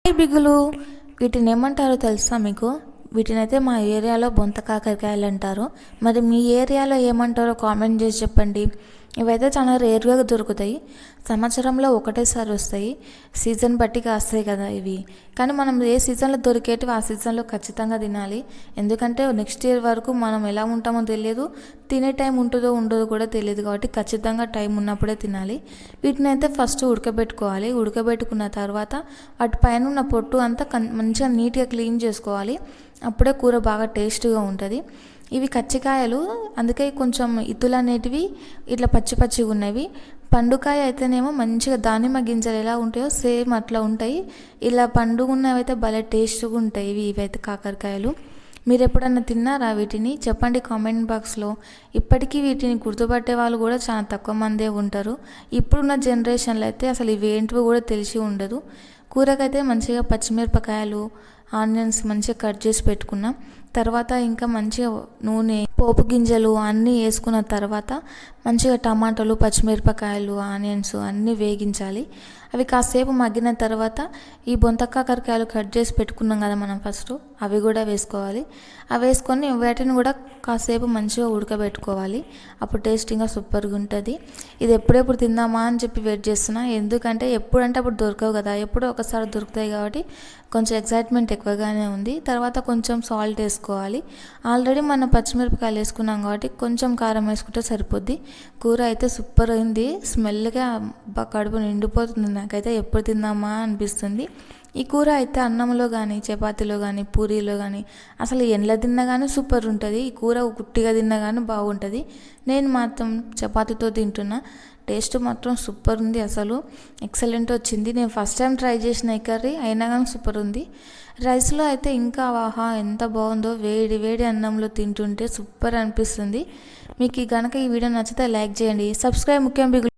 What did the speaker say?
ఈ బిగులు వీటిని ఏమంటారో తెలుసా మీకు? వీటినైతే మా ఏరియాలో బొంత కాకరకాయలు అంటారు. మరి మీ ఏరియాలో ఏమంటారో కామెంట్ చేసి చెప్పండి. ఇవైతే చాలా రేర్గా దొరుకుతాయి. సంవత్సరంలో ఒకటేసారి వస్తాయి. సీజన్ బట్టి కాస్తాయి కదా ఇవి. కానీ మనం ఏ సీజన్లో దొరికేటివి ఆ సీజన్లో ఖచ్చితంగా తినాలి. ఎందుకంటే నెక్స్ట్ ఇయర్ వరకు మనం ఎలా ఉంటామో తెలియదు, తినే టైం ఉంటుందో ఉండదో కూడా తెలియదు. కాబట్టి ఖచ్చితంగా టైం ఉన్నప్పుడే తినాలి. వీటిని అయితే ఫస్ట్ ఉడకబెట్టుకోవాలి. ఉడకబెట్టుకున్న తర్వాత వాటి పైన ఉన్న పొట్టు అంతా మంచిగా నీట్గా క్లీన్ చేసుకోవాలి. అప్పుడే కూర బాగా టేస్ట్గా ఉంటుంది. ఇవి కచ్చికాయలు, అందుకే కొంచెం ఇత్తులు అనేటివి ఇట్లా పచ్చి పచ్చిగా ఉన్నవి. పండుకాయ అయితేనేమో మంచిగా దానిమ్మ గింజలు ఎలా ఉంటాయో సేమ్ అట్లా ఉంటాయి. ఇలా పండుగ ఉన్నవైతే భలే టేస్ట్గా ఉంటాయి. ఇవైతే కాకరకాయలు. మీరు ఎప్పుడన్నా తిన్నారా వీటిని? చెప్పండి కామెంట్ బాక్స్లో. ఇప్పటికీ వీటిని గుర్తుపట్టే వాళ్ళు కూడా చాలా తక్కువ మందే ఉంటారు. ఇప్పుడున్న జనరేషన్లో అయితే అసలు ఇవేంటివో కూడా తెలిసి ఉండదు. కూరకైతే మంచిగా పచ్చిమిరపకాయలు, ఆనియన్స్ మంచిగా కట్ చేసి పెట్టుకున్నాం. తర్వాత ఇంకా మంచిగా నూనె, పోపు గింజలు అన్నీ వేసుకున్న తర్వాత మంచిగా టమాటాలు, పచ్చిమిరపకాయలు, ఆనియన్స్ అన్నీ వేగించాలి. అవి కాసేపు మగ్గిన తర్వాత ఈ బొంత కాకరకాయలు కట్ చేసి పెట్టుకున్నాం కదా మనం ఫస్ట్, అవి కూడా వేసుకోవాలి. అవి వేసుకొని వాటిని కూడా కాసేపు మంచిగా ఉడకబెట్టుకోవాలి. అప్పుడు టేస్టింగ్గా సూపర్గా ఉంటుంది. ఇది ఎప్పుడెప్పుడు తిందామా అని చెప్పి వెయిట్ చేస్తున్నా. ఎందుకంటే ఎప్పుడంటే అప్పుడు దొరకవు కదా, ఎప్పుడో ఒకసారి దొరుకుతాయి కాబట్టి కొంచెం ఎక్సైట్మెంట్ ఎక్కువగానే ఉంది. తర్వాత కొంచెం సాల్ట్ వేసుకోవాలి. ఆల్రెడీ మనం పచ్చిమిరపకాయలు వేసుకున్నాం కాబట్టి కొంచెం కారం వేసుకుంటే సరిపోద్ది. కూర అయితే సూపర్ అయింది. స్మెల్గా కడుపు నిండిపోతుంది. నాకైతే ఎప్పుడు తిందామా అనిపిస్తుంది. ఈ కూర అయితే అన్నంలో కానీ, చపాతీలో కానీ, పూరీలో కానీ, అసలు ఎండ్ల తిన్నా కానీ సూపర్ ఉంటుంది. ఈ కూర గుట్టిగా తిన్నా కానీ బాగుంటుంది. నేను మాత్రం చపాతీతో తింటున్నా. టేస్ట్ మాత్రం సూపర్ ఉంది. అసలు ఎక్సలెంట్ వచ్చింది. నేను ఫస్ట్ టైం ట్రై చేసిన ఈ కర్రీ అయినా కానీ సూపర్ ఉంది. రైస్లో అయితే ఇంకా ఆహా ఎంత బాగుందో. వేడి వేడి అన్నంలో తింటుంటే సూపర్ అనిపిస్తుంది. మీకు కనుక ఈ వీడియో నచ్చితే లైక్ చేయండి. సబ్స్క్రైబ్ ముఖ్యం.